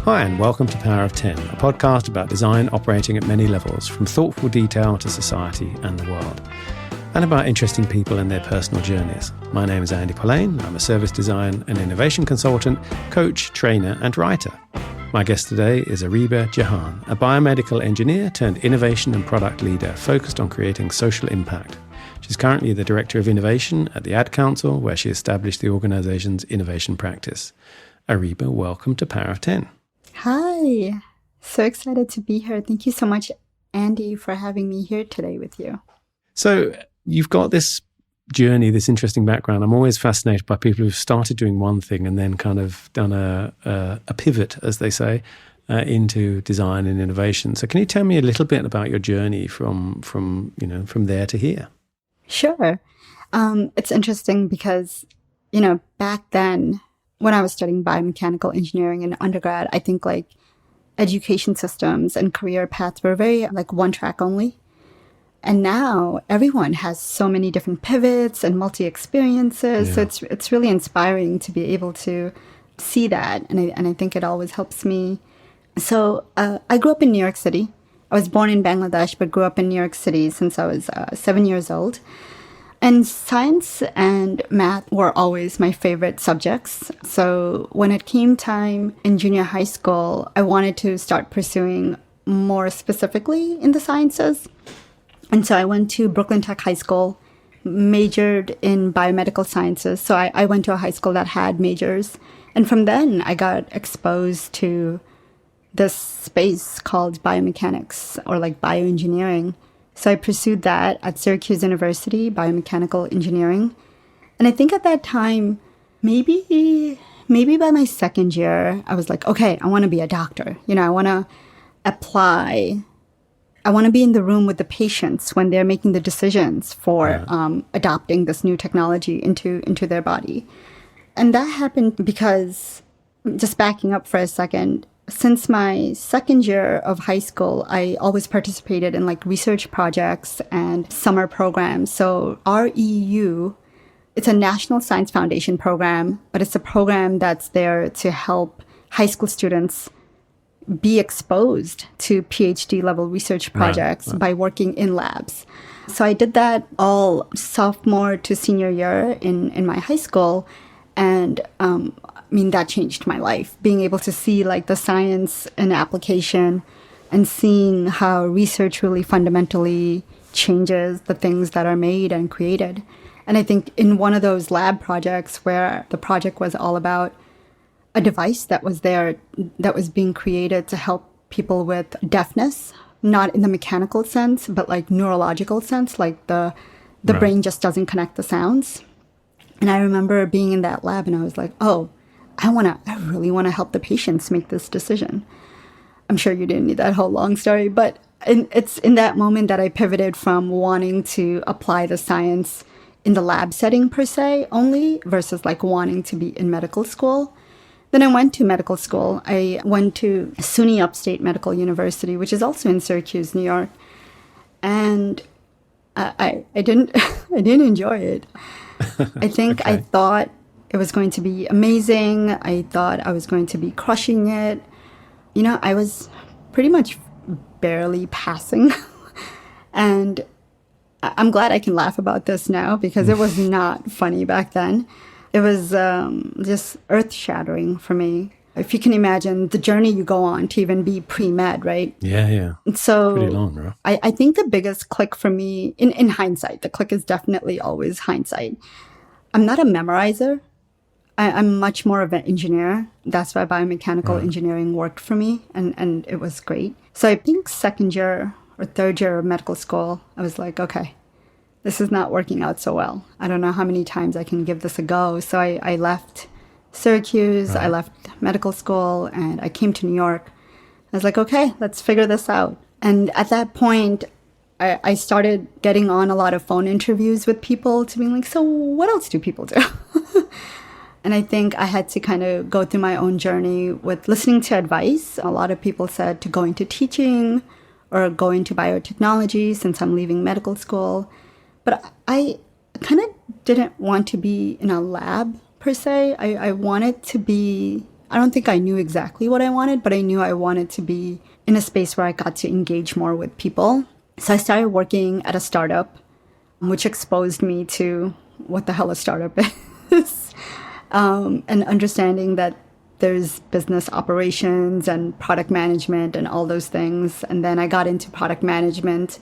Hi, and welcome to Power of 10, a podcast about design operating at many levels, from thoughtful detail to society and the world, and about interesting people and their personal journeys. My name is Andy Polaine. I'm a service design and innovation consultant, coach, trainer, and writer. My guest today is Ariba Jahan, a biomedical engineer turned innovation and product leader focused on creating social impact. She's currently the Director of Innovation at the Ad Council, where she established the organization's innovation practice. Ariba, welcome to Power of 10. Hi, so excited to be here. Thank you so much, Andy, for having me here today with you. So you've got this journey, this interesting background. I'm always fascinated by people who've started doing one thing and then kind of done a pivot, as they say, into design and innovation. So can you tell me a little bit about your journey from there to here? Sure. It's interesting because, back then, when I was studying biomechanical engineering in undergrad, I think like education systems and career paths were very like one track only. And now everyone has so many different pivots and multi-experiences. Yeah. So it's really inspiring to be able to see that. And I think it always helps me. So I grew up in New York City. I was born in Bangladesh, but grew up in New York City since I was 7 years old. And science and math were always my favorite subjects. So when it came time in junior high school, I wanted to start pursuing more specifically in the sciences. And so I went to Brooklyn Tech High School, majored in biomedical sciences. So I went to a high school that had majors. And from then I got exposed to this space called biomechanics or like bioengineering. So I pursued that at Syracuse University, biomechanical engineering. And I think at that time, maybe by my second year, I was like, okay, I want to be a doctor. I want to apply. I want to be in the room with the patients when they're making the decisions for adopting this new technology into their body. And that happened because, just backing up for a second, since my second year of high school, I always participated in like research projects and summer programs. So REU, it's a National Science Foundation program, but it's a program that's there to help high school students be exposed to PhD level research projects by working in labs. So I did that all sophomore to senior year in my high school. And that changed my life, being able to see like the science and application and seeing how research really fundamentally changes the things that are made and created. And I think in one of those lab projects where the project was all about a device that was there, that was being created to help people with deafness, not in the mechanical sense, but like neurological sense, like the brain just doesn't connect the sounds. And I remember being in that lab and I was like, oh, I really want to help the patients make this decision. I'm sure you didn't need that whole long story, but it's in that moment that I pivoted from wanting to apply the science in the lab setting per se only versus like wanting to be in medical school. Then I went to medical school. I went to SUNY Upstate Medical University, which is also in Syracuse, New York. And I didn't enjoy it. I think okay. I thought it was going to be amazing. I thought I was going to be crushing it. I was pretty much barely passing. And I'm glad I can laugh about this now because it was not funny back then. It was just earth-shattering for me. If you can imagine the journey you go on to even be pre-med, right? Yeah. So pretty long, bro. I think the biggest click for me, in hindsight, the click is definitely always hindsight. I'm not a memorizer. I'm much more of an engineer. That's why biomechanical engineering worked for me, and it was great. So I think second year or third year of medical school, I was like, okay, this is not working out so well. I don't know how many times I can give this a go. So I left Syracuse, I left medical school, and I came to New York. I was like, okay, let's figure this out. And at that point, I started getting on a lot of phone interviews with people to be like, so what else do people do? And I think I had to kind of go through my own journey with listening to advice. A lot of people said to go into teaching or go into biotechnology since I'm leaving medical school. But I kind of didn't want to be in a lab per se. I wanted to be I don't think I knew exactly what I wanted, but I knew I wanted to be in a space where I got to engage more with people. So I started working at a startup, which exposed me to what the hell a startup is, and understanding that there's business operations and product management and all those things. And then I got into product management,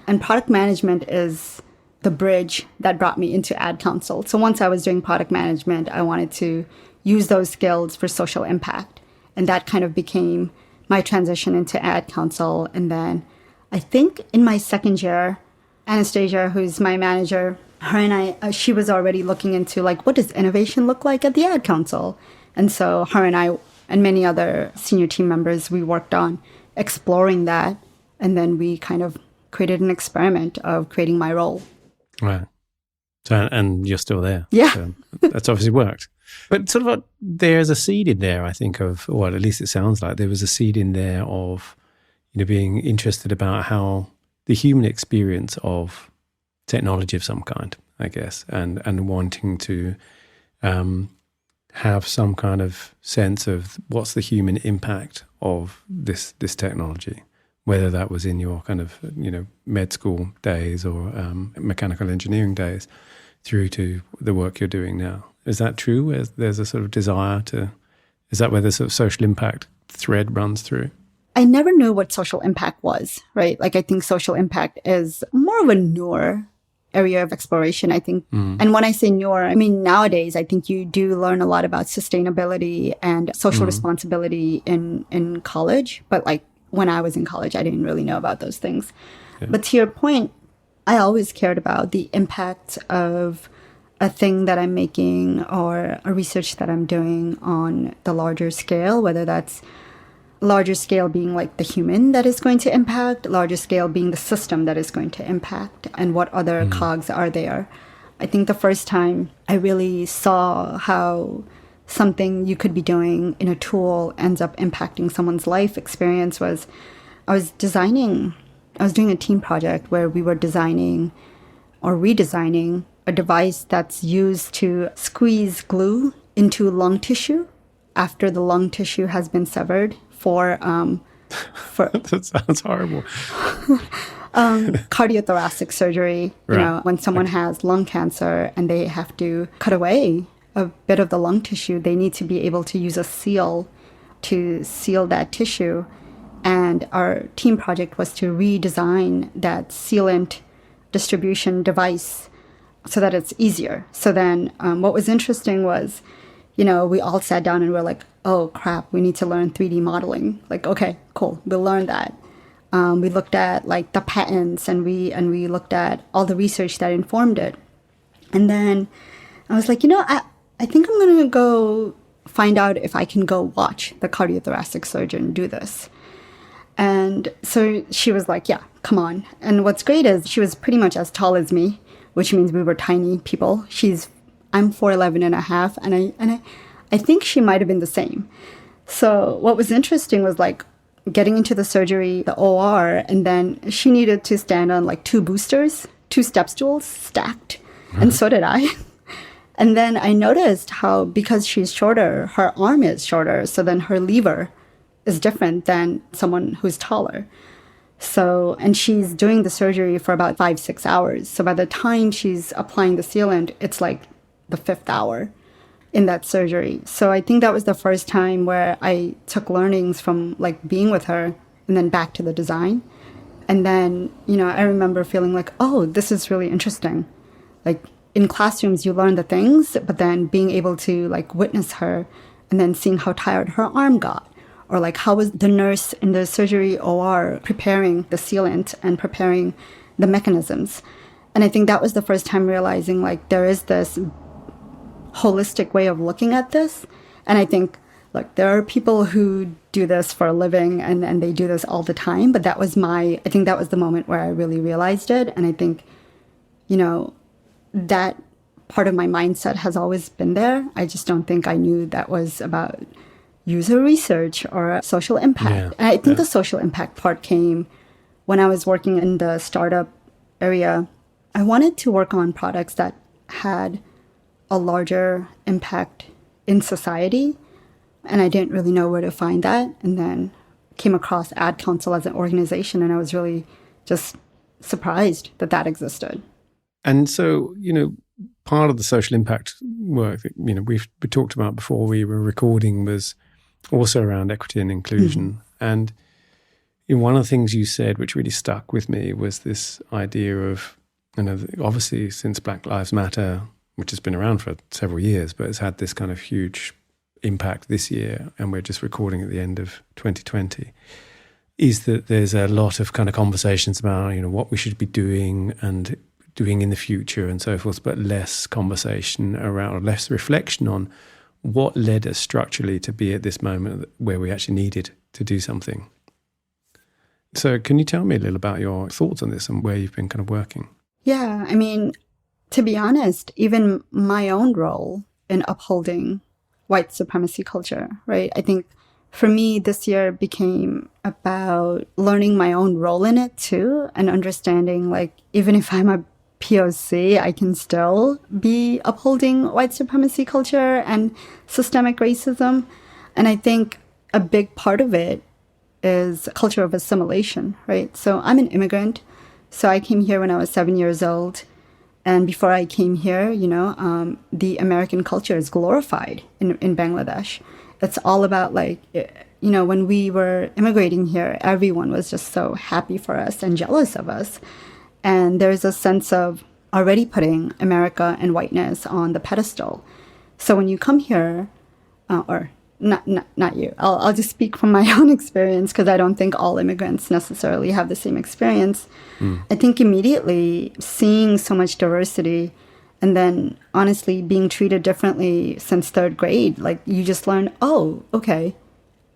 and product management is the bridge that brought me into ad council. So once I was doing product management, I wanted to use those skills for social impact. And that kind of became my transition into ad council. And then I think in my second year, Anastasia, who's my manager, her and I, she was already looking into like, what does innovation look like at the ad council? And so her and I and many other senior team members, we worked on exploring that. And then we kind of created an experiment of creating my role. Right. So, and you're still there. Yeah. So that's obviously worked. But sort of there's a seed in there, I think, of, well, at least it sounds like there was a seed in there of, being interested about how the human experience of technology of some kind, I guess, and wanting to have some kind of sense of what's the human impact of this technology, whether that was in your kind of, med school days or mechanical engineering days through to the work you're doing now. Is that true? There's a sort of desire is that where the sort of social impact thread runs through? I never knew what social impact was, right? Like, I think social impact is more of a newer area of exploration, I think. And when I say newer, I mean, nowadays, I think you do learn a lot about sustainability and social responsibility in college. But like when I was in college, I didn't really know about those things. Yeah. But to your point, I always cared about the impact of a thing that I'm making or a research that I'm doing on the larger scale, whether that's larger scale being like the human that is going to impact, larger scale being the system that is going to impact, and what other cogs are there. I think the first time I really saw how something you could be doing in a tool ends up impacting someone's life experience was I was doing a team project where we were designing or redesigning a device that's used to squeeze glue into lung tissue after the lung tissue has been severed for that sounds horrible. Cardiothoracic surgery. Right. When someone has lung cancer and they have to cut away a bit of the lung tissue, they need to be able to use a seal to seal that tissue. And our team project was to redesign that sealant distribution device so that it's easier. So then what was interesting was, we all sat down and we're like, oh crap, we need to learn 3D modeling. Like, okay, cool, we'll learn that. We looked at like the patents and we looked at all the research that informed it. And then I was like, I think I'm going to go find out if I can go watch the cardiothoracic surgeon do this. And so she was like, yeah, come on. And what's great is she was pretty much as tall as me, which means we were tiny people. I'm 4'11" and a half, and I think she might have been the same. So what was interesting was like getting into the surgery, the OR, and then she needed to stand on like 2 boosters, 2 step stools stacked, and so did I. And then I noticed how, because she's shorter, her arm is shorter, so then her lever is different than someone who's taller. So, and she's doing the surgery for about 5-6 hours. So by the time she's applying the sealant, it's like the 5th hour in that surgery. So I think that was the first time where I took learnings from like being with her and then back to the design. And then, I remember feeling like, oh, this is really interesting. Like in classrooms, you learn the things, but then being able to like witness her and then seeing how tired her arm got. Or like how was the nurse in the surgery OR preparing the sealant and preparing the mechanisms. And I think that was the first time realizing like there is this holistic way of looking at this. And I think, look, there are people who do this for a living and they do this all the time. But I think that was the moment where I really realized it. And I think, that part of my mindset has always been there. I just don't think I knew that was about user research or social impact. Yeah. And I think the social impact part came when I was working in the startup area. I wanted to work on products that had a larger impact in society And I didn't really know where to find that. And then came across Ad Council as an organization, and I was really just surprised that that existed. And so, part of the social impact work that, we talked about before we were recording was also around equity and inclusion. And one of the things you said, which really stuck with me, was this idea of, obviously since Black Lives Matter, which has been around for several years, but it's had this kind of huge impact this year, and we're just recording at the end of 2020, is that there's a lot of kind of conversations about, what we should be doing and doing in the future and so forth, but less conversation around, or less reflection on what led us structurally to be at this moment where we actually needed to do something. So can you tell me a little about your thoughts on this and where you've been kind of working? Yeah, I mean, to be honest, even my own role in upholding white supremacy culture, right? I think for me, this year became about learning my own role in it too, and understanding, like, even if I'm a POC, I can still be upholding white supremacy culture and systemic racism. And I think a big part of it is a culture of assimilation, right? So I'm an immigrant. So I came here when I was 7 years old. And before I came here, the American culture is glorified in Bangladesh. It's all about, like, when we were immigrating here, everyone was just so happy for us and jealous of us. And there's a sense of already putting America and whiteness on the pedestal. So when you come here, or not you, I'll just speak from my own experience, because I don't think all immigrants necessarily have the same experience. I think immediately seeing so much diversity, and then honestly being treated differently since third grade, like, you just learn, oh, okay,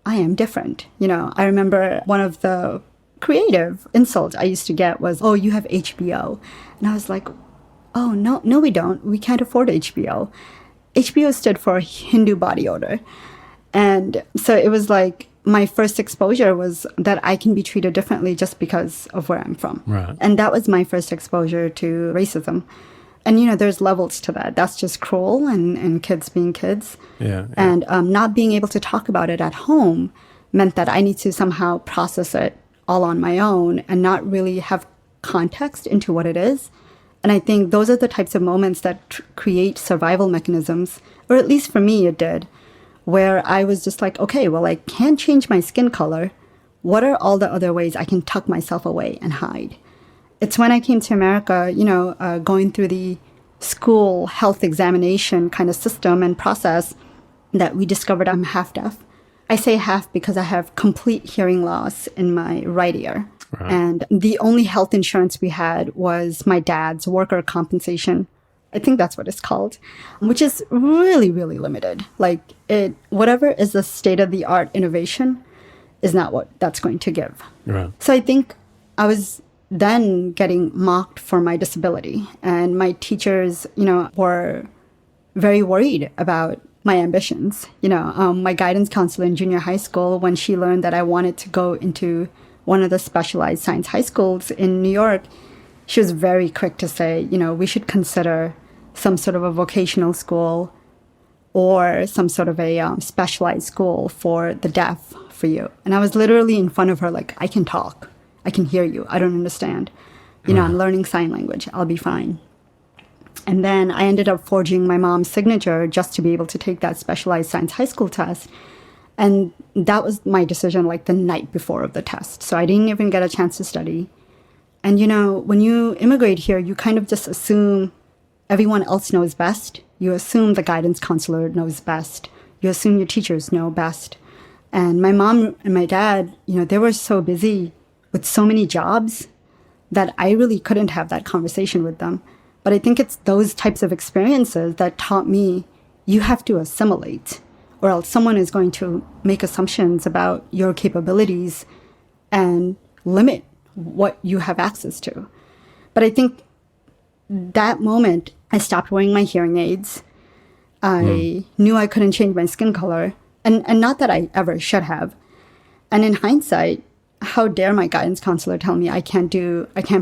I am different. I remember one of the creative insults I used to get was, oh, you have HBO. And I was like, oh, no, we don't. We can't afford HBO. HBO stood for Hindu body odor. And so it was like my first exposure was that I can be treated differently just because of where I'm from. Right. And that was my first exposure to racism. And, there's levels to that. That's just cruel and kids being kids. Yeah. And not being able to talk about it at home meant that I need to somehow process it all on my own and not really have context into what it is. And I think those are the types of moments that create survival mechanisms, or at least for me it did, where I was just like, okay, well, I can't change my skin color. What are all the other ways I can tuck myself away and hide? It's when I came to America, going through the school health examination kind of system and process, that we discovered I'm half deaf. I say half because I have complete hearing loss in my right ear. Right. And the only health insurance we had was my dad's worker compensation. I think that's what it's called, which is really, really limited. Like, whatever is the state-of-the-art innovation is not what that's going to give. Right. So I think I was then getting mocked for my disability. And my teachers, were very worried about my ambitions. My guidance counselor in junior high school, when she learned that I wanted to go into one of the specialized science high schools in New York, she was very quick to say, we should consider some sort of a vocational school or some sort of a specialized school for the deaf for you. And I was literally in front of her like, I can talk. I can hear you. I don't understand. I'm learning sign language. I'll be fine. And then I ended up forging my mom's signature just to be able to take that specialized science high school test. And that was my decision, like, the night before of the test. So I didn't even get a chance to study. And, when you immigrate here, you kind of just assume everyone else knows best. You assume the guidance counselor knows best. You assume your teachers know best. And my mom and my dad, they were so busy with so many jobs that I really couldn't have that conversation with them. But I think it's those types of experiences that taught me you have to assimilate, or else someone is going to make assumptions about your capabilities and limit what you have access to. But I think that moment, I stopped wearing my hearing aids. I knew I couldn't change my skin color, and not that I ever should have. And in hindsight, how dare my guidance counselor tell me I can't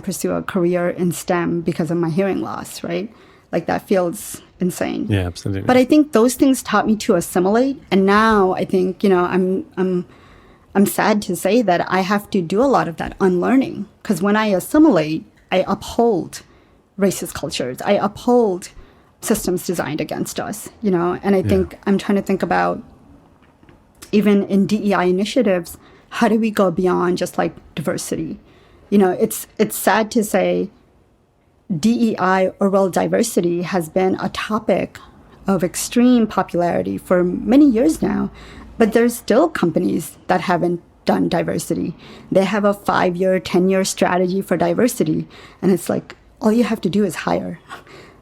pursue a career in STEM because of my hearing loss, right? Like that feels insane. Yeah, absolutely. But I think those things taught me to assimilate. And now I think, I'm sad to say that I have to do a lot of that unlearning. Because when I assimilate, I uphold racist cultures. I uphold systems designed against us, And I think I'm trying to think about, even in DEI initiatives, how do we go beyond just like diversity? It's sad to say DEI or well diversity has been a topic of extreme popularity for many years now, but there's still companies that haven't done diversity. They have a 5-year, 10-year strategy for diversity, and it's like all you have to do is hire.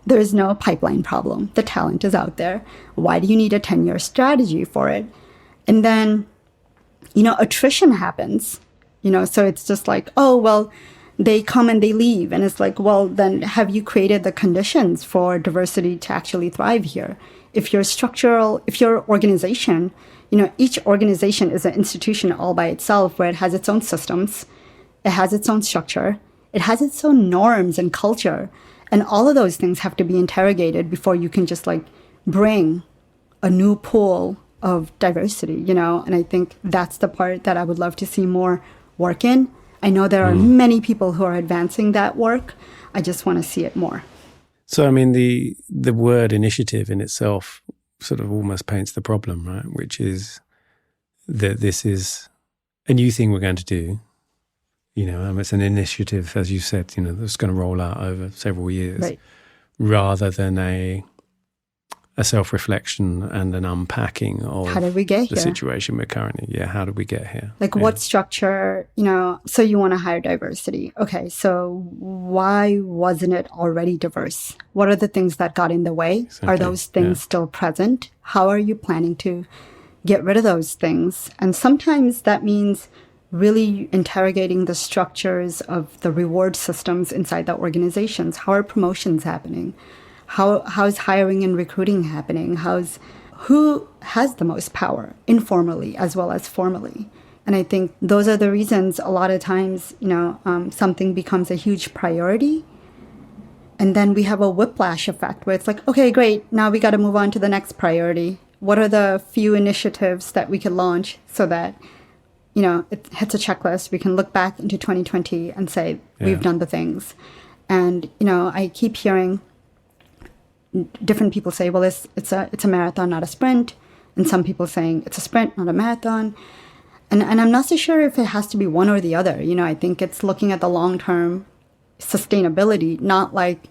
There is no pipeline problem. The talent is out there. Why do you need a 10-year strategy for it? And then, attrition happens, so it's just like, oh, well, they come and they leave. And it's like, well, then have you created the conditions for diversity to actually thrive here? If your organization, each organization is an institution all by itself where it has its own systems, it has its own structure, it has its own norms and culture. And all of those things have to be interrogated before you can just like bring a new pool of diversity, And I think that's the part that I would love to see more work in. I know there are many people who are advancing that work. I just want to see it more. So, I mean, the word initiative in itself sort of almost paints the problem, right? Which is that this is a new thing we're going to do. It's an initiative, as you said, that's going to roll out over several years, right, rather than a self-reflection and an unpacking of how did we get the here? Situation we're currently. Yeah, how did we get here? Like what structure, so you want to hire diversity. Okay, so why wasn't it already diverse? What are the things that got in the way? Exactly. Are those things still present? How are you planning to get rid of those things? And sometimes that means really interrogating the structures of the reward systems inside the organizations. How are promotions happening? How's hiring and recruiting happening? Who has the most power informally as well as formally? And I think those are the reasons a lot of times, something becomes a huge priority. And then we have a whiplash effect where it's like, okay, great. Now we got to move on to the next priority. What are the few initiatives that we could launch so that, it hits a checklist? We can look back into 2020 and say, we've done the things. And, I keep hearing different people say, well, it's a marathon, not a sprint. And some people saying it's a sprint, not a marathon. And I'm not so sure if it has to be one or the other. I think it's looking at the long-term sustainability, not like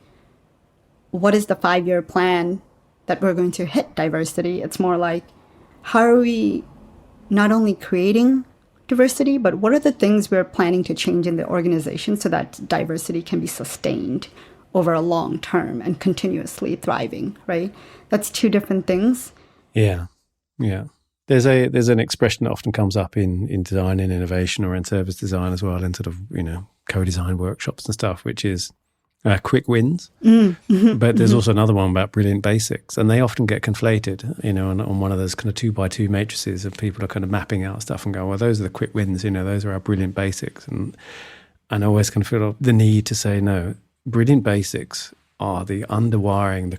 what is the 5-year plan that we're going to hit diversity. It's more like, how are we not only creating diversity, but what are the things we're planning to change in the organization so that diversity can be sustained over a long term and continuously thriving, right? That's two different things. Yeah. There's an expression that often comes up in design and innovation or in service design as well, in sort of, co-design workshops and stuff, which is quick wins. Mm-hmm. But there's also another one about brilliant basics, and they often get conflated, on one of those kind of 2x2 matrices of people are kind of mapping out stuff and go, well, those are the quick wins, those are our brilliant basics. And I always kind of feel the need to say, no, brilliant basics are the underwiring,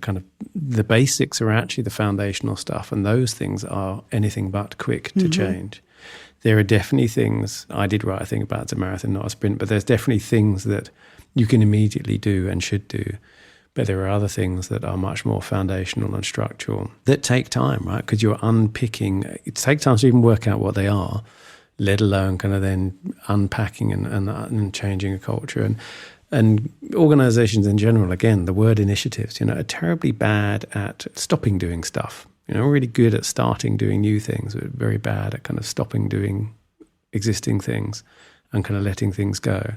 the basics are actually the foundational stuff, and those things are anything but quick to change. There are definitely things, I did write a thing about it's a marathon, not a sprint, but there's definitely things that you can immediately do and should do. But there are other things that are much more foundational and structural that take time, right? Because you're unpicking, it takes time to even work out what they are, let alone kind of then unpacking and changing a culture. And organizations in general, again, the word initiatives, are terribly bad at stopping doing stuff. Really good at starting doing new things, but very bad at kind of stopping doing existing things and kind of letting things go.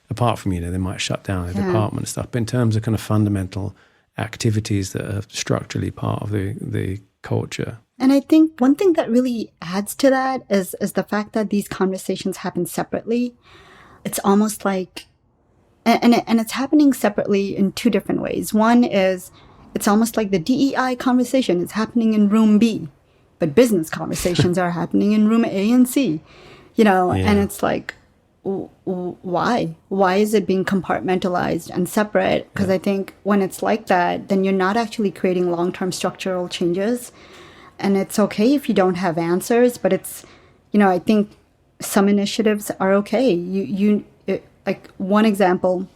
Apart from, they might shut down a department and stuff. But in terms of kind of fundamental activities that are structurally part of the culture. And I think one thing that really adds to that is the fact that these conversations happen separately. It's almost like, and it's happening separately in two different ways. One is, it's almost like the DEI conversation is happening in room B, but business conversations are happening in room A and C, and it's like, why? Why is it being compartmentalized and separate? Because I think when it's like that, then you're not actually creating long-term structural changes. And it's okay if you don't have answers, but it's, I think some initiatives are okay. Like one example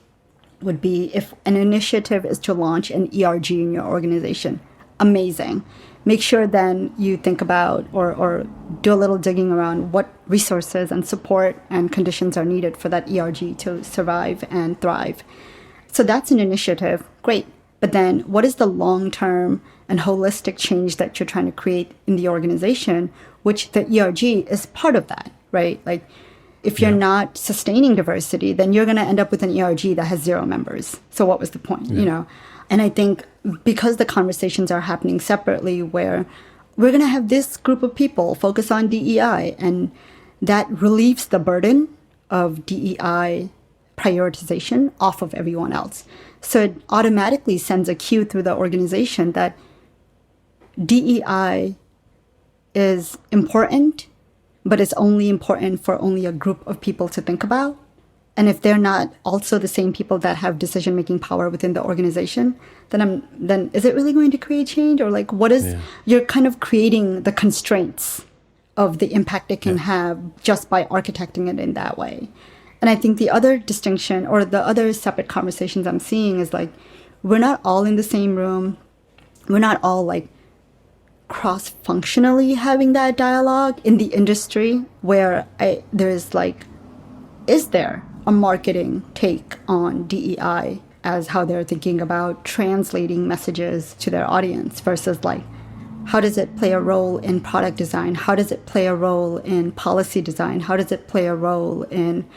would be if an initiative is to launch an ERG in your organization. Amazing. Make sure then you think about or do a little digging around what resources and support and conditions are needed for that ERG to survive and thrive. So that's an initiative. Great. But then what is the long-term and holistic change that you're trying to create in the organization, which the ERG is part of that, right? Like if you're not sustaining diversity, then you're going to end up with an ERG that has 0 members. So what was the point, And I think because the conversations are happening separately where we're going to have this group of people focus on DEI, and that relieves the burden of DEI prioritization off of everyone else. So it automatically sends a cue through the organization that DEI is important, but it's only important for only a group of people to think about. And if they're not also the same people that have decision-making power within the organization, then is it really going to create change? Or like, what is, you're kind of creating the constraints of the impact it can have just by architecting it in that way. And I think the other distinction or the other separate conversations I'm seeing is like, we're not all in the same room. We're not all like cross-functionally having that dialogue in the industry where there's like, is there a marketing take on DEI as how they're thinking about translating messages to their audience versus like, how does it play a role in product design? How does it play a role in policy design? How does it play a role in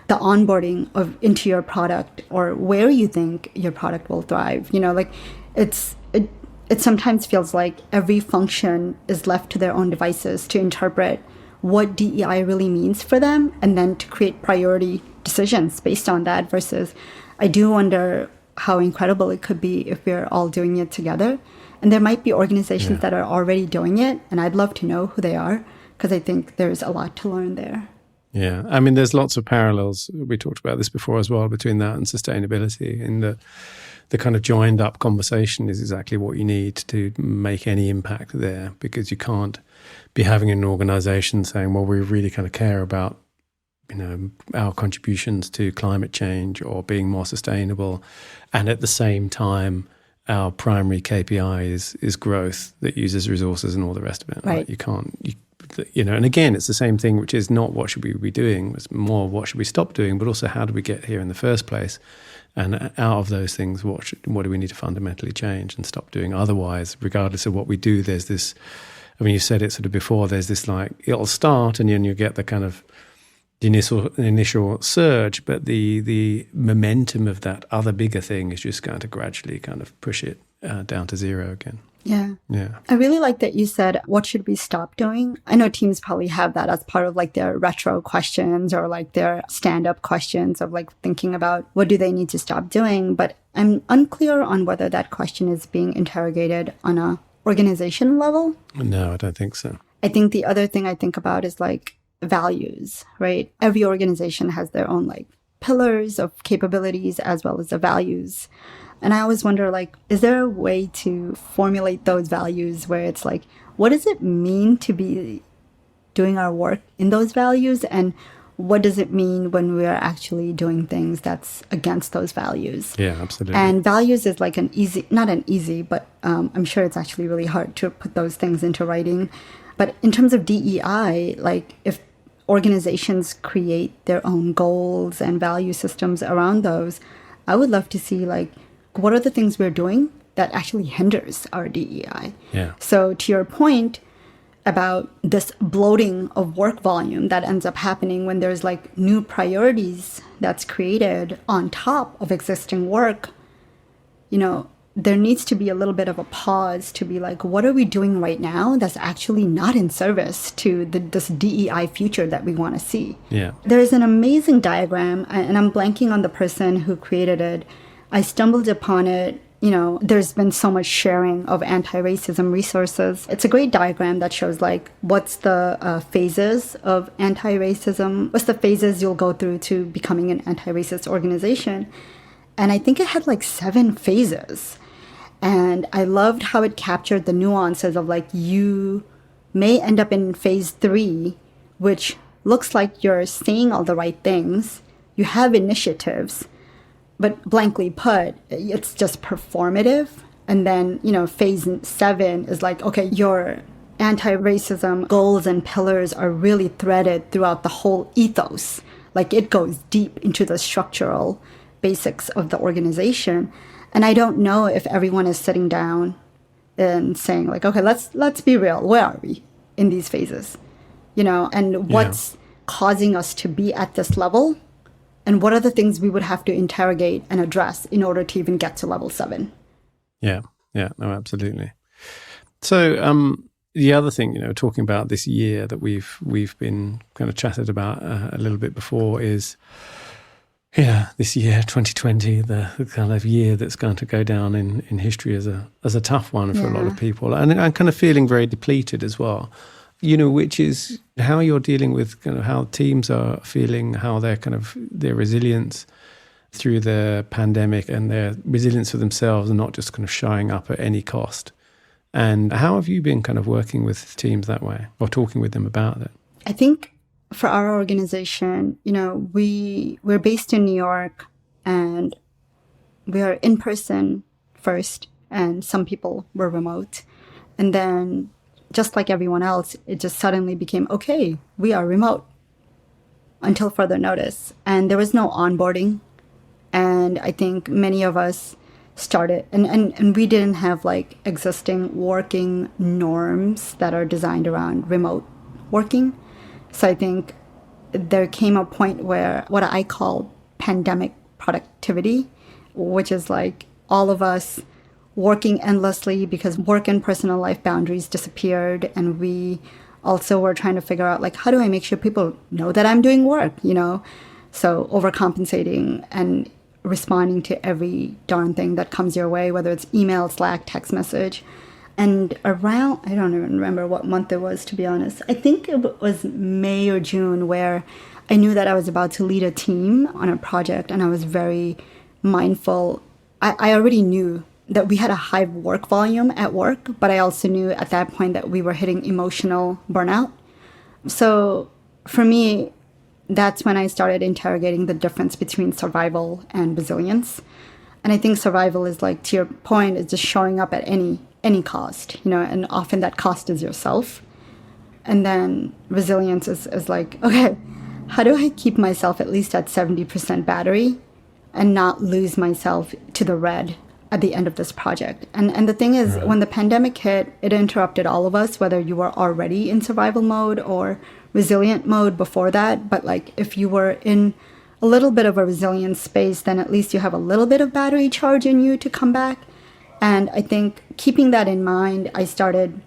the onboarding into your product or where you think your product will thrive? Like it sometimes feels like every function is left to their own devices to interpret what DEI really means for them and then to create priority decisions based on that versus I do wonder how incredible it could be if we're all doing it together. And there might be organizations that are already doing it, and I'd love to know who they are because I think there's a lot to learn there. Yeah, I mean, there's lots of parallels. We talked about this before as well between that and sustainability. In the kind of joined up conversation is exactly what you need to make any impact there, because you can't be having an organization saying, well, we really kind of care about our contributions to climate change or being more sustainable, and at the same time our primary KPI is growth that uses resources and all the rest of it. Right? You can't, and again, it's the same thing, which is not what should we be doing, it's more what should we stop doing, but also how do we get here in the first place? And out of those things, what do we need to fundamentally change and stop doing? Otherwise, regardless of what we do, there's this, I mean, you said it sort of before, there's this like, it'll start and then you get the kind of the initial surge, but the momentum of that other bigger thing is just going to gradually kind of push it down to 0 again. Yeah. Yeah. I really like that you said, what should we stop doing? I know teams probably have that as part of like their retro questions or like their stand-up questions of like thinking about what do they need to stop doing? But I'm unclear on whether that question is being interrogated on a organization level. No, I don't think so. I think the other thing I think about is like values, right? Every organization has their own like pillars of capabilities as well as the values. And I always wonder, like, is there a way to formulate those values where it's like, what does it mean to be doing our work in those values? And what does it mean when we're actually doing things that's against those values? Yeah, absolutely. And values is like not an easy, but I'm sure it's actually really hard to put those things into writing. But in terms of DEI, like if organizations create their own goals and value systems around those, I would love to see like, what are the things we're doing that actually hinders our DEI? Yeah. So to your point about this bloating of work volume that ends up happening when there's like new priorities that's created on top of existing work, there needs to be a little bit of a pause to be like, what are we doing right now that's actually not in service to this DEI future that we want to see? Yeah. There's an amazing diagram, and I'm blanking on the person who created it. I stumbled upon it there's been so much sharing of anti-racism resources. It's a great diagram that shows like what's the phases of anti-racism, what's the phases you'll go through to becoming an anti-racist organization. And I think it had like 7 phases. And I loved how it captured the nuances of like you may end up in phase 3, which looks like you're saying all the right things. You have initiatives. But blankly put, it's just performative. And then, phase 7 is like, okay, your anti-racism goals and pillars are really threaded throughout the whole ethos. Like it goes deep into the structural basics of the organization. And I don't know if everyone is sitting down and saying like, okay, let's be real. Where are we in these phases? And what's causing us to be at this level? And what are the things we would have to interrogate and address in order to even get to level 7? Yeah, no, absolutely. So the other thing, talking about this year that we've been kind of chatted about a little bit before is, this year, 2020, the kind of year that's going to go down in history as a tough one for a lot of people, and I'm kind of feeling very depleted as well. Which is how you're dealing with kind of how teams are feeling, how their resilience through the pandemic and their resilience for themselves and not just kind of showing up at any cost. And how have you been kind of working with teams that way or talking with them about it? I think for our organization, we're based in New York and we are in person first, and some people were remote. And then just like everyone else, it just suddenly became, okay, we are remote until further notice. And there was no onboarding. And I think many of us started, and we didn't have like existing working norms that are designed around remote working. So I think there came a point where what I call pandemic productivity, which is like all of us working endlessly because work and personal life boundaries disappeared. And we also were trying to figure out like, how do I make sure people know that I'm doing work, So overcompensating and responding to every darn thing that comes your way, whether it's email, Slack, text message. And around, I don't even remember what month it was, to be honest. I think it was May or June where I knew that I was about to lead a team on a project, and I was very mindful. I already knew that we had a high work volume at work, but I also knew at that point that we were hitting emotional burnout. So for me, that's when I started interrogating the difference between survival and resilience. And I think survival is like, to your point, is just showing up at any cost, and often that cost is yourself. And then resilience is like, okay, how do I keep myself at least at 70% battery and not lose myself to the red at the end of this project? And the thing is, when the pandemic hit, it interrupted all of us, whether you were already in survival mode or resilient mode before that. But like if you were in a little bit of a resilient space, then at least you have a little bit of battery charge in you to come back. And I think keeping that in mind, I started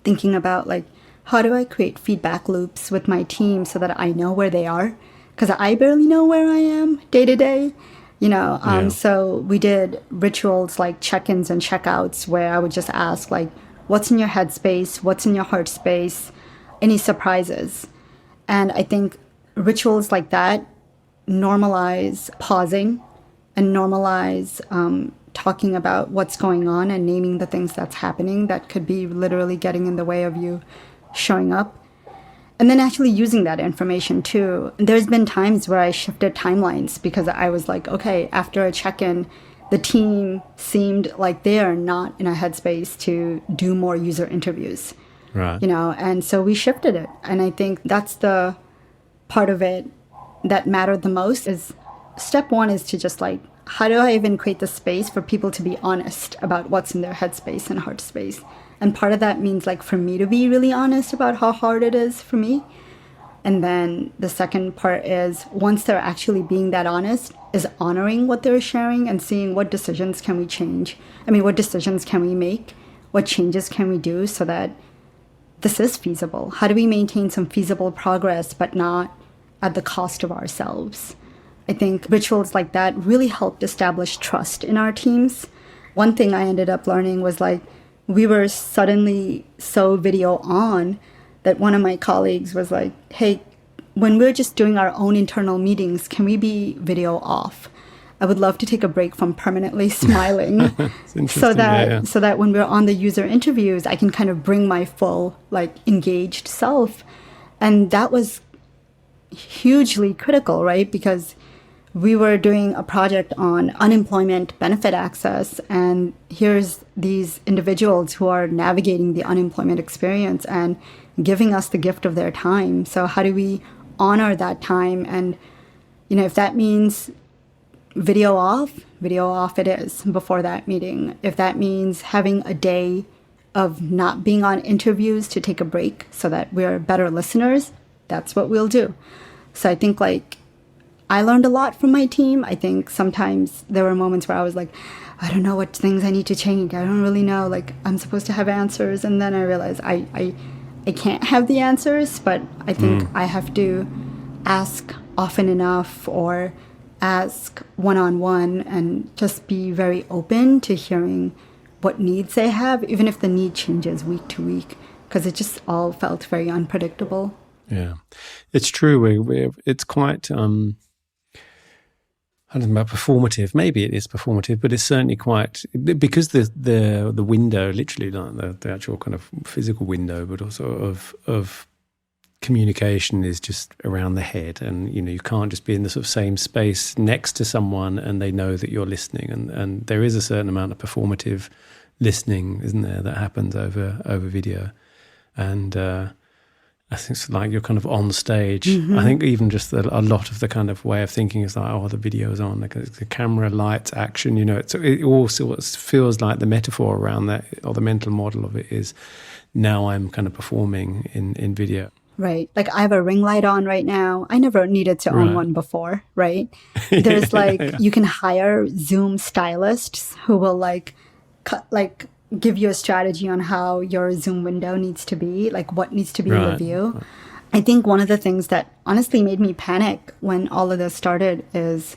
thinking about like, how do I create feedback loops with my team so that I know where they are? Because I barely know where I am day to day. So we did rituals like check-ins and check-outs where I would just ask like, what's in your head space? What's in your heart space? Any surprises? And I think rituals like that normalize pausing and normalize talking about what's going on and naming the things that's happening that could be literally getting in the way of you showing up. And then actually using that information too. There's been times where I shifted timelines because I was like, okay, after a check-in, the team seemed like they are not in a headspace to do more user interviews. Right. And so we shifted it. And I think that's the part of it that mattered the most. Is step one is to just like, how do I even create the space for people to be honest about what's in their headspace and heart space? And part of that means like for me to be really honest about how hard it is for me. And then the second part is once they're actually being that honest, is honoring what they're sharing and seeing what decisions can we change. What decisions can we make? What changes can we do so that this is feasible? How do we maintain some feasible progress, but not at the cost of ourselves? I think rituals like that really helped establish trust in our teams. One thing I ended up learning was like, we were suddenly so video on that one of my colleagues was like, hey, when we're just doing our own internal meetings, can we be video off? I would love to take a break from permanently smiling so that when we're on the user interviews, I can kind of bring my full like engaged self. And that was hugely critical, right? Because we were doing a project on unemployment benefit access, and here's these individuals who are navigating the unemployment experience and giving us the gift of their time. So how do we honor that time? And, you know, if that means video off it is before that meeting. If that means having a day of not being on interviews to take a break so that we're better listeners, that's what we'll do. So I think like I learned a lot from my team. I think sometimes there were moments where I was like, I don't know what things I need to change. I don't really know. Like I'm supposed to have answers. And then I realized I can't have the answers, but I think I have to ask often enough or ask one-on-one and just be very open to hearing what needs they have, even if the need changes week to week, because it just all felt very unpredictable. Yeah, it's true. It's quite, I don't know about performative. Maybe it is performative, but it's certainly quite, because the window, literally like the actual kind of physical window, but also of communication is just around the head, and you know you can't just be in the sort of same space next to someone and they know that you're listening, and there is a certain amount of performative listening, isn't there, that happens over video, and I think it's like you're kind of on stage. I think even just a lot of the kind of way of thinking is like, oh, the video's on, like the camera, lights, action, you know, it all sort of feels like the metaphor around that, or the mental model of it is, now I'm kind of performing in video. Right. Like I have a ring light on right now. I never needed to own one before, right? There's like, you can hire Zoom stylists who will like give you a strategy on how your Zoom window needs to be, like what needs to be in the view. I think one of the things that honestly made me panic when all of this started is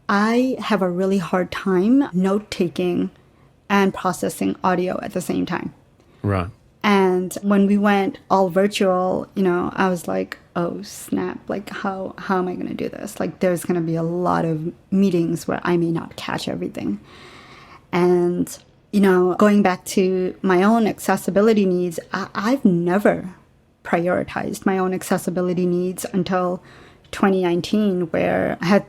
I have a really hard time note-taking and processing audio at the same time. Right. And when we went all virtual, you know, I was like, oh, snap. Like, how am I going to do this? Like, there's going to be a lot of meetings where I may not catch everything. And, you know, going back to my own accessibility needs, I've never prioritized my own accessibility needs until 2019, where I had,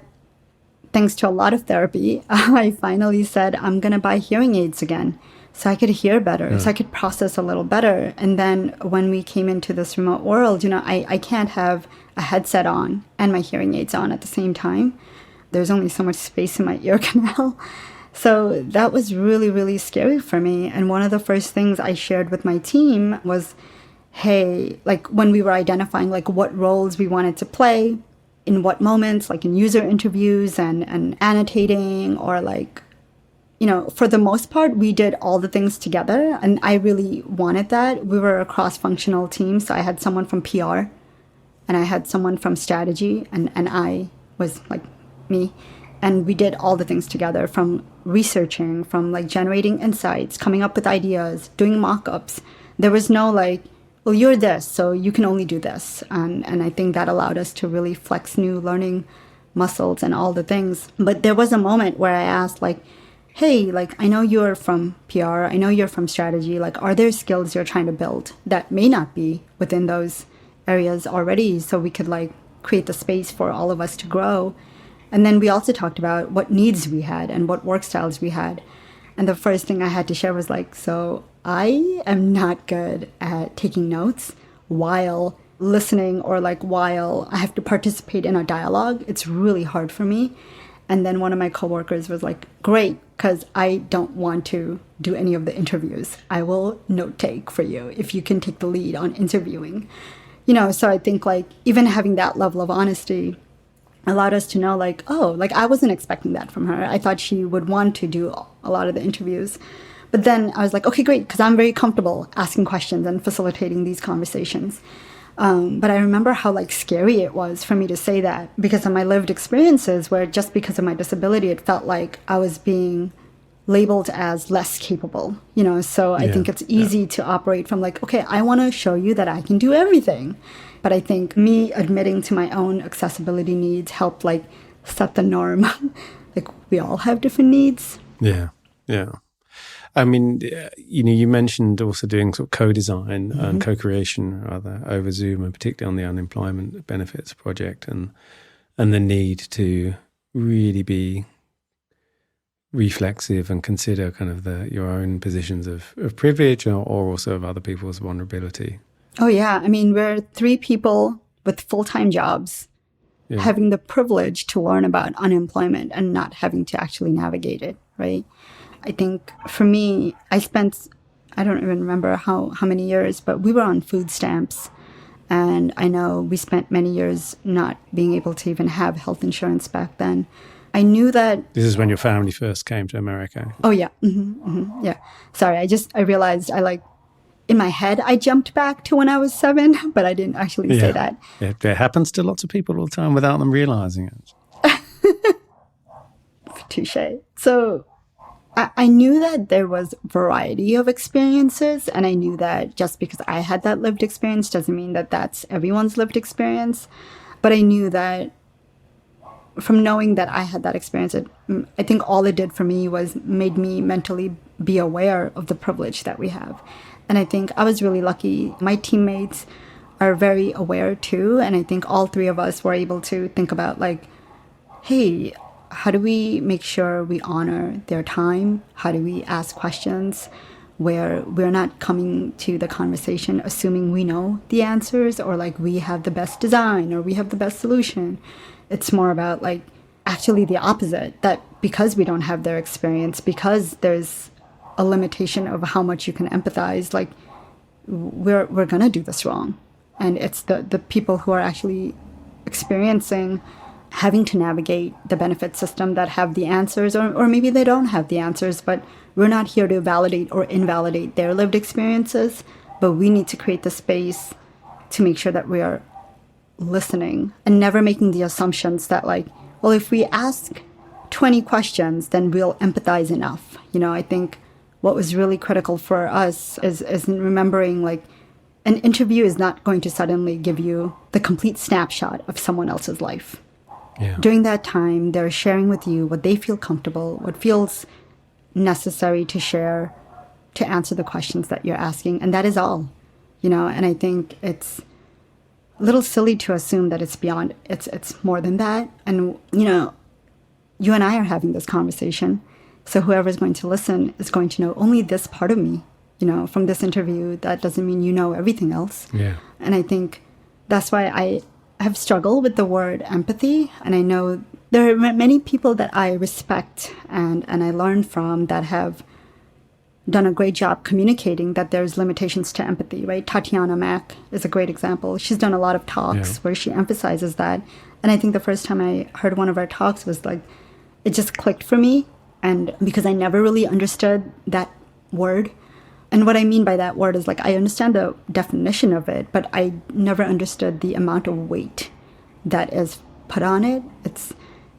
thanks to a lot of therapy, I finally said, I'm going to buy hearing aids again, so I could hear better, so I could process a little better. And then when we came into this remote world, you know, I can't have a headset on and my hearing aids on at the same time. There's only so much space in my ear canal. So that was really, really scary for me. And one of the first things I shared with my team was, hey, like when we were identifying like what roles we wanted to play, in what moments, like in user interviews and annotating, or like, you know, for the most part, we did all the things together. And I really wanted that. We were a cross-functional team. So I had someone from PR and I had someone from strategy, and I was like me. And we did all the things together, from researching, from like generating insights, coming up with ideas, doing mock-ups. There was no like, well, you're this, so you can only do this. And I think that allowed us to really flex new learning muscles and all the things. But there was a moment where I asked like, hey, like, I know you're from PR, I know you're from strategy, like, are there skills you're trying to build that may not be within those areas already, so we could like create the space for all of us to grow? And then we also talked about what needs we had and what work styles we had. And the first thing I had to share was like, so I am not good at taking notes while listening, or like while I have to participate in a dialogue. It's really hard for me. And then one of my coworkers was like, great, because I don't want to do any of the interviews. I will note take for you if you can take the lead on interviewing. You know, so I think like even having that level of honesty allowed us to know like, oh, like I wasn't expecting that from her. I thought she would want to do a lot of the interviews. But then I was like, okay, great, because I'm very comfortable asking questions and facilitating these conversations. But I remember how like scary it was for me to say that, because of my lived experiences, where just because of my disability, it felt like I was being labeled as less capable, so I think it's easy to operate from like, okay, I want to show you that I can do everything. But I think me admitting to my own accessibility needs helped like set the norm. Like we all have different needs. Yeah. I mean, you mentioned also doing sort of co-design and co-creation rather over Zoom, and particularly on the unemployment benefits project, and the need to really be reflexive and consider kind of your own positions of privilege or also of other people's vulnerability. Oh, yeah. I mean, we're 3 people with full-time jobs having the privilege to learn about unemployment and not having to actually navigate it, right? I think for me, I don't even remember how many years, but we were on food stamps. And I know we spent many years not being able to even have health insurance back then. I knew that... This is when your family first came to America. Oh, yeah. Yeah. Sorry, I realized in my head, I jumped back to when I was 7, but I didn't actually say that. Yeah, it happens to lots of people all the time without them realizing it. Touché. So I knew that there was variety of experiences, and I knew that just because I had that lived experience doesn't mean that that's everyone's lived experience. But I knew that from knowing that I had that experience, I think all it did for me was made me mentally be aware of the privilege that we have. And I think I was really lucky. My teammates are very aware too. And I think all 3 of us were able to think about like, hey, how do we make sure we honor their time? How do we ask questions where we're not coming to the conversation assuming we know the answers or like we have the best design or we have the best solution? It's more about like actually the opposite, that because we don't have their experience, because there's a limitation of how much you can empathize, like we're going to do this wrong. And it's the people who are actually experiencing having to navigate the benefit system that have the answers, or maybe they don't have the answers, but we're not here to validate or invalidate their lived experiences, but we need to create the space to make sure that we are listening and never making the assumptions that like, well, if we ask 20 questions, then we'll empathize enough. I think what was really critical for us is remembering like an interview is not going to suddenly give you the complete snapshot of someone else's life. Yeah. During that time, they're sharing with you what they feel comfortable, what feels necessary to share, to answer the questions that you're asking. And that is all, and I think it's a little silly to assume that it's beyond, it's more than that. And, you and I are having this conversation. So whoever's going to listen is going to know only this part of me, from this interview. That doesn't mean you know everything else. Yeah. And I think that's why I have struggled with the word empathy. And I know there are many people that I respect and I learn from that have done a great job communicating that there's limitations to empathy, right? Tatiana Mack is a great example. She's done a lot of talks where she emphasizes that. And I think the first time I heard one of her talks was like, it just clicked for me. And because I never really understood that word. And what I mean by that word is like, I understand the definition of it, but I never understood the amount of weight that is put on it.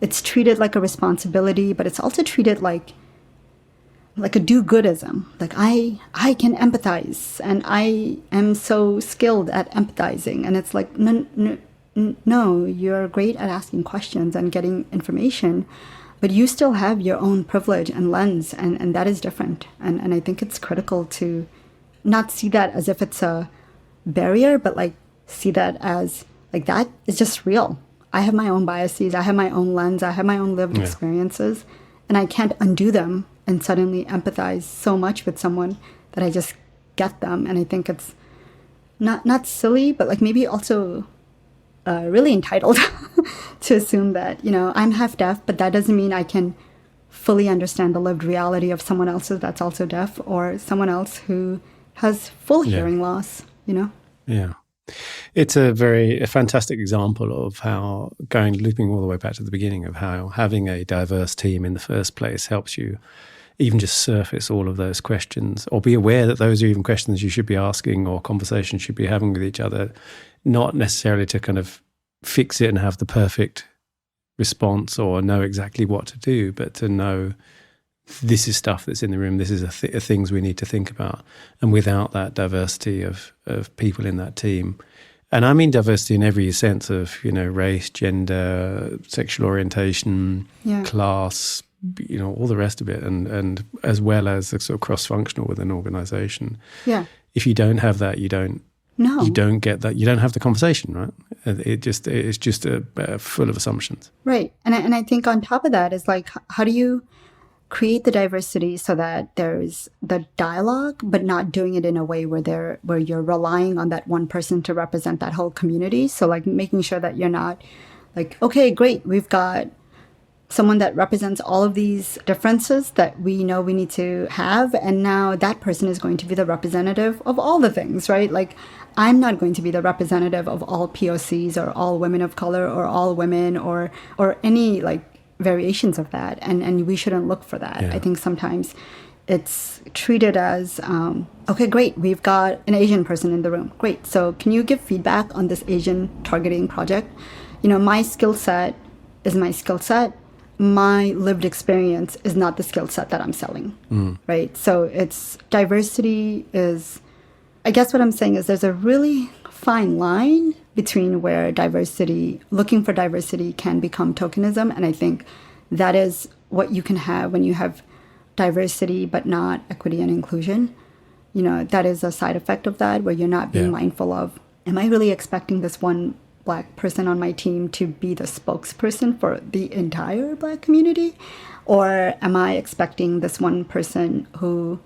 It's treated like a responsibility, but it's also treated like a do-goodism. Like I can empathize and I am so skilled at empathizing. And it's like, no, you're great at asking questions and getting information, but you still have your own privilege and lens, and that is different. And I think it's critical to not see that as if it's a barrier, but like see that as like that is just real. I have my own biases, I have my own lens, I have my own lived experiences, and I can't undo them and suddenly empathize so much with someone that I just get them. And I think it's not silly, but like maybe also really entitled to assume that, I'm half deaf, but that doesn't mean I can fully understand the lived reality of someone else's that's also deaf, or someone else who has full hearing loss, Yeah. It's a fantastic example of how looping all the way back to the beginning of how having a diverse team in the first place helps you even just surface all of those questions, or be aware that those are even questions you should be asking or conversations you should be having with each other, not necessarily to kind of fix it and have the perfect response or know exactly what to do, but to know this is stuff that's in the room, this is things we need to think about. And without that diversity of people in that team, and I mean diversity in every sense of, race, gender, sexual orientation, class, all the rest of it, and as well as sort of cross-functional with an organization. Yeah. If you don't have that, you don't get that. You don't have the conversation, right? It's just full of assumptions. Right. And I think on top of that is like, how do you create the diversity so that there's the dialogue, but not doing it in a way where you're relying on that one person to represent that whole community. So like making sure that you're not like, okay, great, we've got someone that represents all of these differences that we know we need to have, and now that person is going to be the representative of all the things, right? Like, I'm not going to be the representative of all POCs or all women of color or all women or any like variations of that, and we shouldn't look for that. I think sometimes it's treated as okay, great, we've got an Asian person in the room, great, so can you give feedback on this Asian targeting project? My skill set is my skill set. My lived experience is not the skill set that I'm selling, right? So it's diversity is, I guess what I'm saying is there's a really fine line between where looking for diversity can become tokenism. And I think that is what you can have when you have diversity, but not equity and inclusion. That is a side effect of that, where you're not being mindful of, am I really expecting this one Black person on my team to be the spokesperson for the entire Black community? Or am I expecting this one person who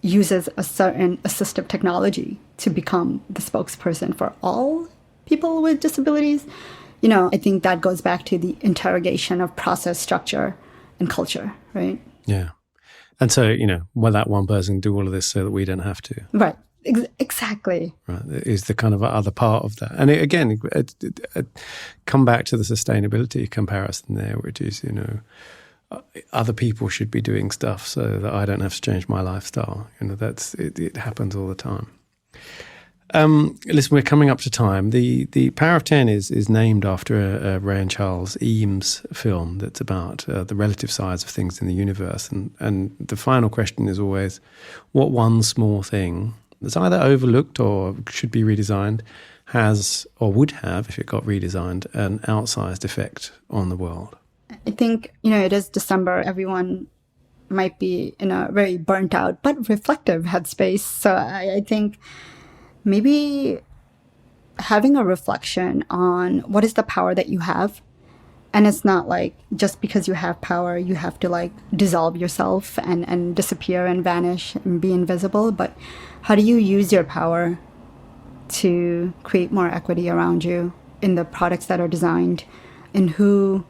uses a certain assistive technology to become the spokesperson for all people with disabilities? I think that goes back to the interrogation of process, structure, and culture, right? Yeah. And so, that one person do all of this so that we don't have to. Right. Exactly. Right, is the kind of other part of that. And again, come back to the sustainability comparison there, which is, other people should be doing stuff so that I don't have to change my lifestyle. It happens all the time. Listen, we're coming up to time. The Power of 10 is named after a Ray and Charles Eames film that's about the relative size of things in the universe. And the final question is always, what one small thing that's either overlooked or should be redesigned has, or would have, if it got redesigned, an outsized effect on the world? I think, it is December. Everyone might be in a very burnt out but reflective headspace. So I think maybe having a reflection on what is the power that you have. And it's not like just because you have power, you have to like dissolve yourself and disappear and vanish and be invisible. But how do you use your power to create more equity around you in the products that are designed, in who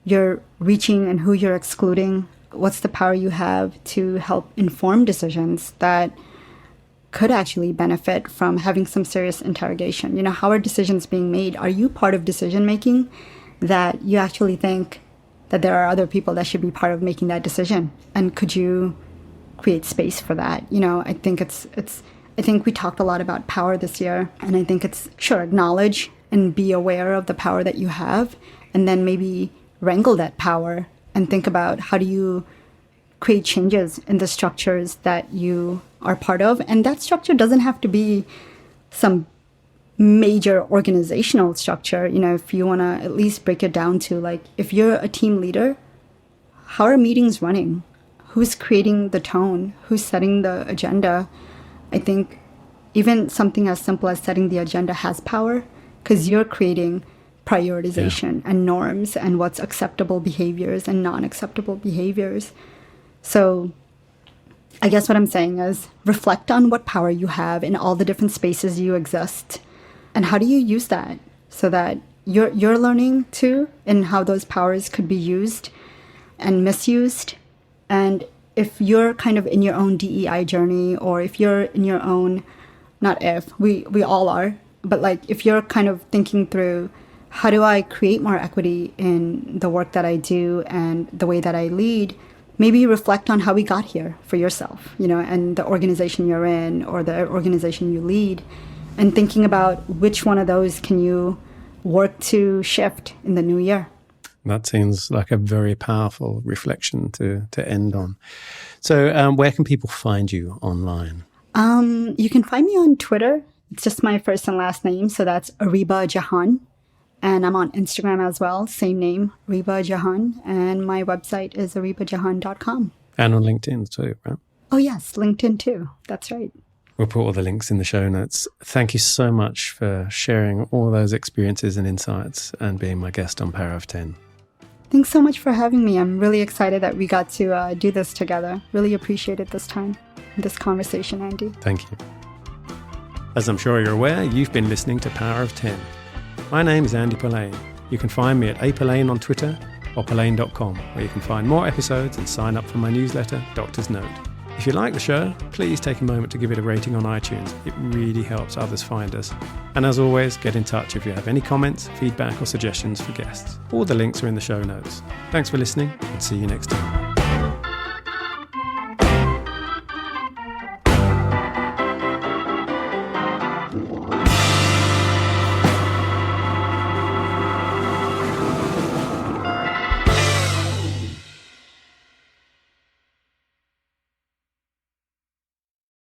you're reaching and who you're excluding? What's the power you have to help inform decisions that could actually benefit from having some serious interrogation? How are decisions being made? Are you part of decision making that you actually think that there are other people that should be part of making that decision? And could you create space for that? I think I think we talked a lot about power this year, and I think it's acknowledge and be aware of the power that you have, and then maybe wrangle that power and think about how do you create changes in the structures that you are part of. And that structure doesn't have to be some major organizational structure. If you want to at least break it down to, like, if you're a team leader, how are meetings running? Who's creating the tone? Who's setting the agenda? I think even something as simple as setting the agenda has power, because you're creating prioritization and norms and what's acceptable behaviors and non-acceptable behaviors. So I guess what I'm saying is reflect on what power you have in all the different spaces you exist, and how do you use that so that you're learning too, and how those powers could be used and misused. And if you're kind of in your own DEI journey, or if you're in your own, not if, we all are, but like if you're kind of thinking through, how do I create more equity in the work that I do and the way that I lead, maybe reflect on how we got here for yourself, and the organization you're in or the organization you lead, and thinking about which one of those can you work to shift in the new year. That seems like a very powerful reflection to end on. So where can people find you online? You can find me on Twitter. It's just my first and last name. So that's Ariba Jahan. And I'm on Instagram as well. Same name, Ariba Jahan. And my website is aribajahan.com. And on LinkedIn too, right? Oh, yes. LinkedIn too. That's right. We'll put all the links in the show notes. Thank you so much for sharing all those experiences and insights and being my guest on Power of 10. Thanks so much for having me. I'm really excited that we got to do this together. Really appreciate it this time, this conversation, Andy. Thank you. As I'm sure you're aware, you've been listening to Power of 10. My name is Andy Polaine. You can find me at Polaine on Twitter or Polaine.com, where you can find more episodes and sign up for my newsletter, Doctor's Note. If you like the show, please take a moment to give it a rating on iTunes. It really helps others find us. And as always, get in touch if you have any comments, feedback or suggestions for guests. All the links are in the show notes. Thanks for listening and see you next time.